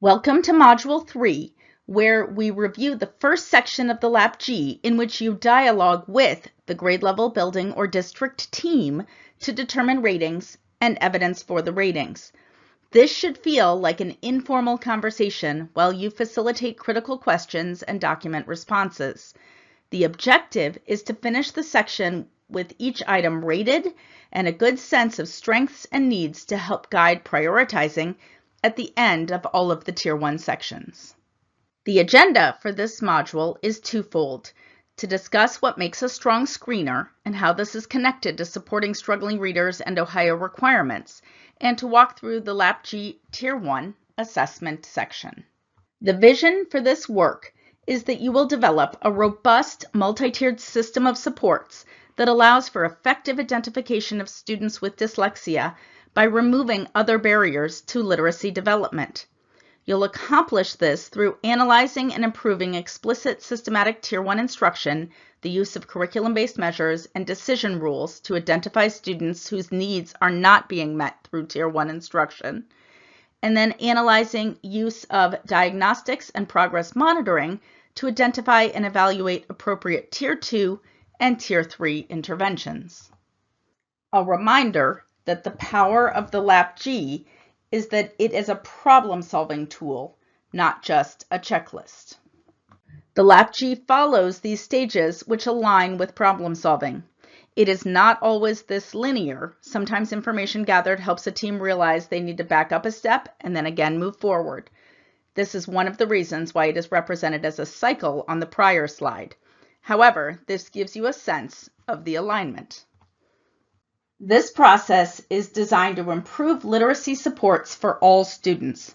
Welcome to Module 3, where we review the first section of the Lap G, in which you dialogue with the grade level building or district team to determine ratings and evidence for the ratings. This should feel like an informal conversation while you facilitate critical questions and document responses. The objective is to finish the section with each item rated and a good sense of strengths and needs to help guide prioritizing at the end of all of the Tier 1 sections. The agenda for this module is twofold: to discuss what makes a strong screener and how this is connected to supporting struggling readers and Ohio requirements, and to walk through the Lap G Tier 1 assessment section. The vision for this work is that you will develop a robust multi-tiered system of supports that allows for effective identification of students with dyslexia by removing other barriers to literacy development. You'll accomplish this through analyzing and improving explicit systematic Tier 1 instruction, the use of curriculum-based measures, and decision rules to identify students whose needs are not being met through Tier 1 instruction, and then analyzing use of diagnostics and progress monitoring to identify and evaluate appropriate Tier 2 and Tier 3 interventions. A reminder that the power of the Lap G is that it is a problem-solving tool, not just a checklist. The Lap G follows these stages which align with problem solving. It is not always this linear. Sometimes information gathered helps a team realize they need to back up a step and then again move forward. This is one of the reasons why it is represented as a cycle on the prior slide. However, this gives you a sense of the alignment. This process is designed to improve literacy supports for all students.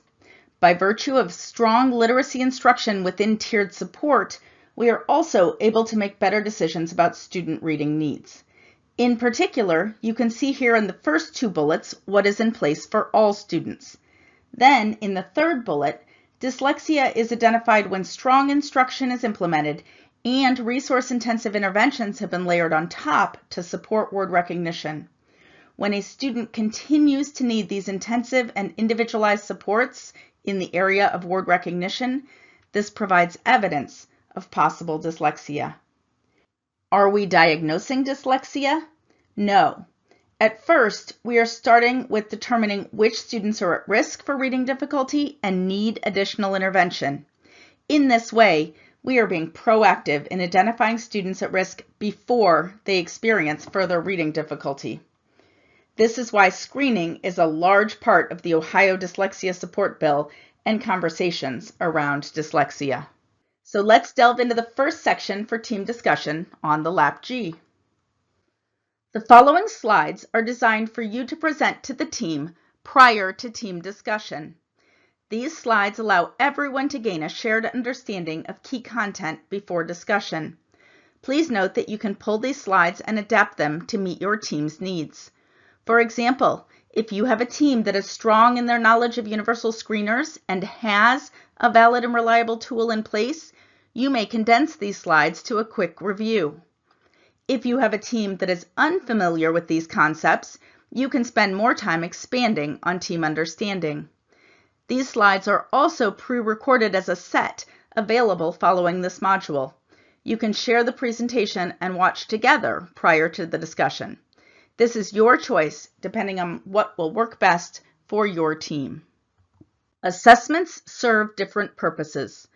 By virtue of strong literacy instruction within tiered support, we are also able to make better decisions about student reading needs. In particular, you can see here in the first two bullets what is in place for all students. Then, in the third bullet, dyslexia is identified when strong instruction is implemented and resource-intensive interventions have been layered on top to support word recognition. When a student continues to need these intensive and individualized supports in the area of word recognition, this provides evidence of possible dyslexia. Are we diagnosing dyslexia? No. At first, we are starting with determining which students are at risk for reading difficulty and need additional intervention. In this way, we are being proactive in identifying students at risk before they experience further reading difficulty. This is why screening is a large part of the Ohio Dyslexia Support Bill and conversations around dyslexia. So let's delve into the first section for team discussion on the Lap G. The following slides are designed for you to present to the team prior to team discussion. These slides allow everyone to gain a shared understanding of key content before discussion. Please note that you can pull these slides and adapt them to meet your team's needs. For example, if you have a team that is strong in their knowledge of universal screeners and has a valid and reliable tool in place, you may condense these slides to a quick review. If you have a team that is unfamiliar with these concepts, you can spend more time expanding on team understanding. These slides are also pre-recorded as a set available following this module. You can share the presentation and watch together prior to the discussion. This is your choice, depending on what will work best for your team. Assessments serve different purposes.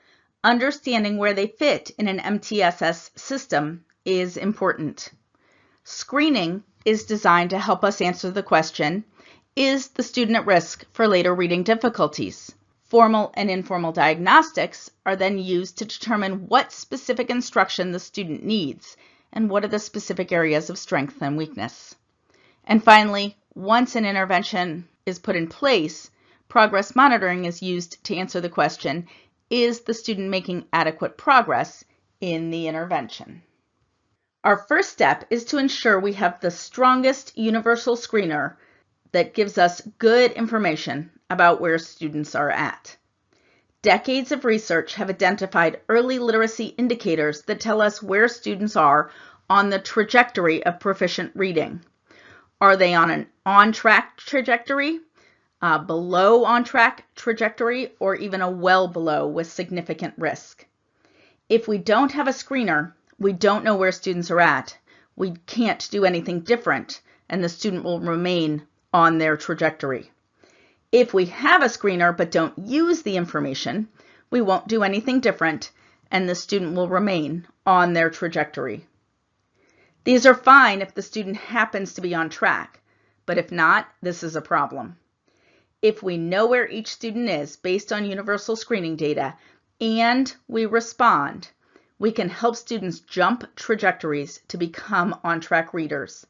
Understanding where they fit in an MTSS system is important. Screening is designed to help us answer the question, is the student at risk for later reading difficulties? Formal and informal diagnostics are then used to determine what specific instruction the student needs and what are the specific areas of strength and weakness. And finally, once an intervention is put in place, progress monitoring is used to answer the question, is the student making adequate progress in the intervention? Our first step is to ensure we have the strongest universal screener that gives us good information about where students are at. Decades of research have identified early literacy indicators that tell us where students are on the trajectory of proficient reading. Are they on an on-track trajectory? below on-track trajectory, or even a well below with significant risk. If we don't have a screener, we don't know where students are at. We can't do anything different, and the student will remain on their trajectory. If we have a screener but don't use the information, we won't do anything different, and the student will remain on their trajectory. These are fine if the student happens to be on track, but if not, this is a problem. If we know where each student is based on universal screening data and we respond, we can help students jump trajectories to become on-track readers.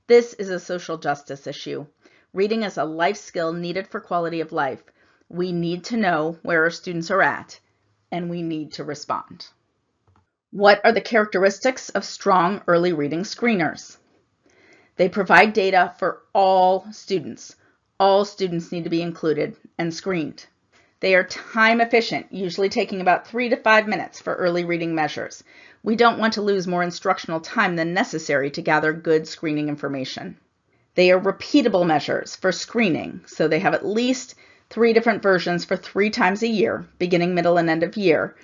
This is a social justice issue. Reading is a life skill needed for quality of life. We need to know where our students are at, and we need to respond. What are the characteristics of strong early reading screeners? They provide data for all students. All students need to be included and screened. They are time efficient, usually taking about 3 to 5 minutes for early reading measures. We don't want to lose more instructional time than necessary to gather good screening information. They are repeatable measures for screening, so they have at least 3 different versions for 3 times a year, beginning, middle, and end of year.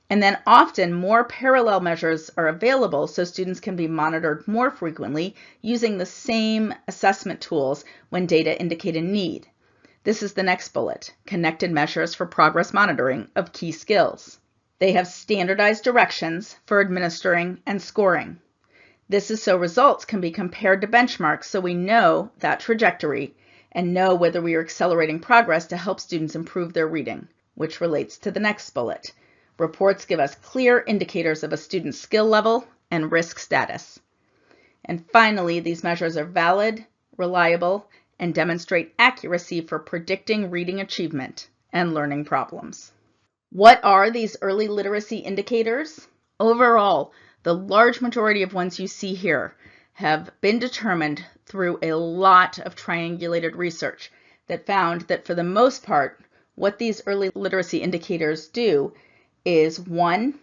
And then often more parallel measures are available so students can be monitored more frequently using the same assessment tools when data indicate a need. This is the next bullet, connected measures for progress monitoring of key skills. They have standardized directions for administering and scoring. This is so results can be compared to benchmarks so we know that trajectory and know whether we are accelerating progress to help students improve their reading, which relates to the next bullet. Reports give us clear indicators of a student's skill level and risk status. And finally, these measures are valid, reliable, and demonstrate accuracy for predicting reading achievement and learning problems. What are these early literacy indicators? Overall, the large majority of ones you see here have been determined through a lot of triangulated research that found that for the most part, what these early literacy indicators do is 1,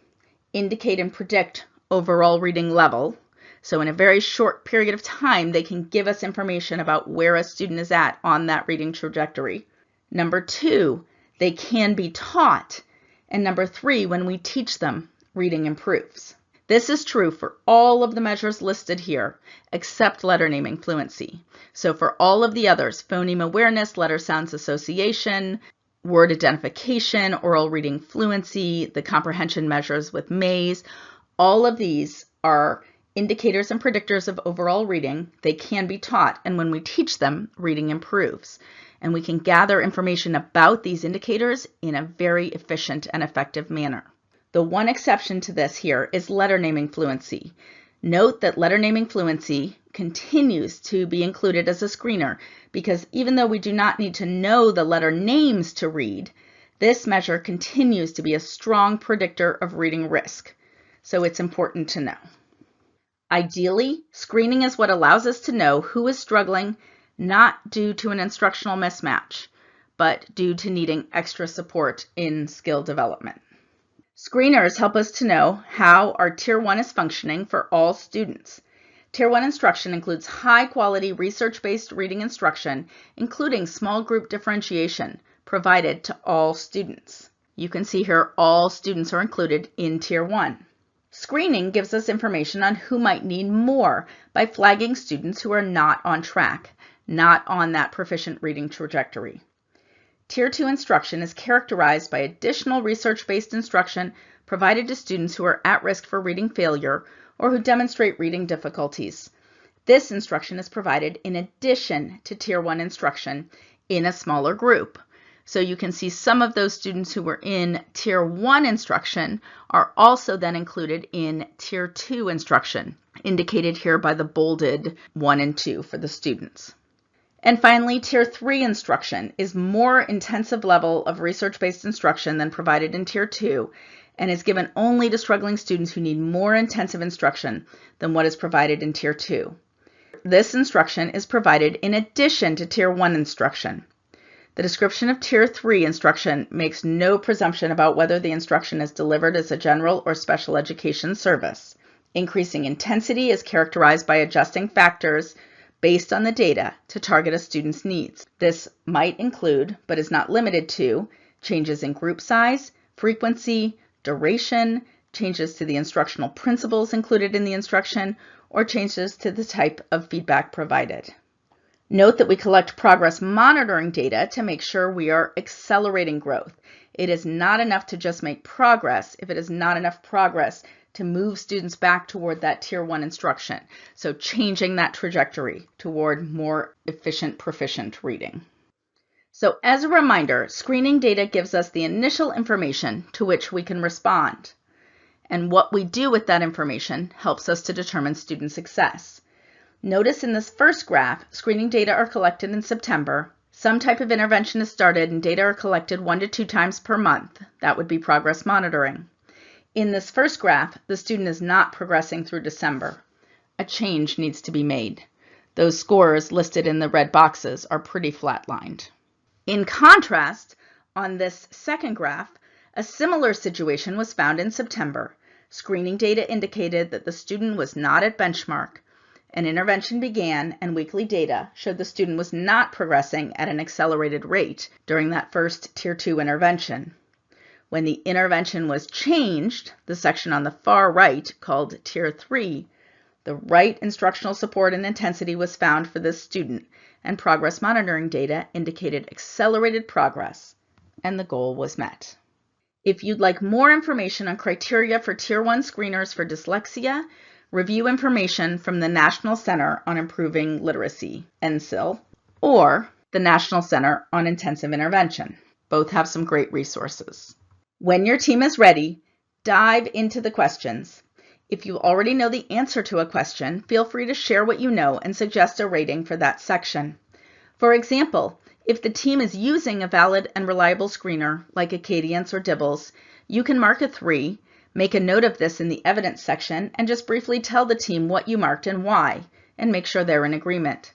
indicate and predict overall reading level. So in a very short period of time, they can give us information about where a student is at on that reading trajectory. Number 2, they can be taught. And number 3, when we teach them, reading improves. This is true for all of the measures listed here, except letter naming fluency. So for all of the others, phoneme awareness, letter sounds association, word identification, oral reading fluency, the comprehension measures with Mays, all of these are indicators and predictors of overall reading. They can be taught, and when we teach them, reading improves. And we can gather information about these indicators in a very efficient and effective manner. The one exception to this here is letter naming fluency. Note that letter naming fluency continues to be included as a screener because even though we do not need to know the letter names to read, this measure continues to be a strong predictor of reading risk. So it's important to know. Ideally, screening is what allows us to know who is struggling, not due to an instructional mismatch, but due to needing extra support in skill development. Screeners help us to know how our Tier 1 is functioning for all students. Tier 1 instruction includes high-quality research-based reading instruction, including small group differentiation, provided to all students. You can see here all students are included in Tier 1. Screening gives us information on who might need more by flagging students who are not on track, not on that proficient reading trajectory. Tier 2 instruction is characterized by additional research-based instruction provided to students who are at risk for reading failure or who demonstrate reading difficulties. This instruction is provided in addition to Tier 1 instruction in a smaller group. So you can see some of those students who were in Tier 1 instruction are also then included in Tier 2 instruction, indicated here by the bolded 1 and 2 for the students. And finally, Tier 3 instruction is more intensive level of research-based instruction than provided in Tier 2 and is given only to struggling students who need more intensive instruction than what is provided in Tier 2. This instruction is provided in addition to Tier 1 instruction. The description of Tier 3 instruction makes no presumption about whether the instruction is delivered as a general or special education service. Increasing intensity is characterized by adjusting factors based on the data to target a student's needs. This might include, but is not limited to, changes in group size, frequency, duration, changes to the instructional principles included in the instruction, or changes to the type of feedback provided. Note that we collect progress monitoring data to make sure we are accelerating growth. It is not enough to just make progress if it is not enough progress to move students back toward that Tier 1 instruction. So changing that trajectory toward more efficient, proficient reading. So as a reminder, screening data gives us the initial information to which we can respond. And what we do with that information helps us to determine student success. Notice in this first graph, screening data are collected in September. Some type of intervention is started and data are collected 1 to 2 times per month. That would be progress monitoring. In this first graph, the student is not progressing through December. A change needs to be made. Those scores listed in the red boxes are pretty flatlined. In contrast, on this second graph, a similar situation was found in September. Screening data indicated that the student was not at benchmark. An intervention began, and weekly data showed the student was not progressing at an accelerated rate during that first Tier 2 intervention. When the intervention was changed, the section on the far right called Tier 3, the right instructional support and intensity was found for this student, and progress monitoring data indicated accelerated progress, and the goal was met. If you'd like more information on criteria for Tier 1 screeners for dyslexia, review information from the National Center on Improving Literacy, NCIL, or the National Center on Intensive Intervention. Both have some great resources. When your team is ready, dive into the questions. If you already know the answer to a question, feel free to share what you know and suggest a rating for that section. For example, if the team is using a valid and reliable screener like Acadience or DIBELS, you can mark a 3, make a note of this in the evidence section, and just briefly tell the team what you marked and why, and make sure they're in agreement.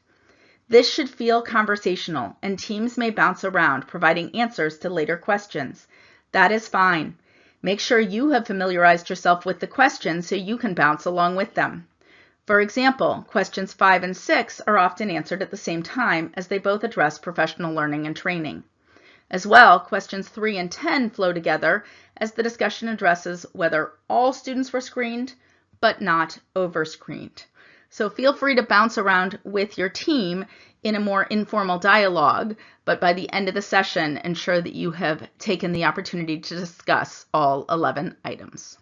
This should feel conversational, and teams may bounce around, providing answers to later questions. That is fine. Make sure you have familiarized yourself with the questions so you can bounce along with them. For example, questions 5 and 6 are often answered at the same time as they both address professional learning and training. As well, questions 3 and 10 flow together as the discussion addresses whether all students were screened, but not over-screened. So feel free to bounce around with your team in a more informal dialogue, but by the end of the session, ensure that you have taken the opportunity to discuss all 11 items.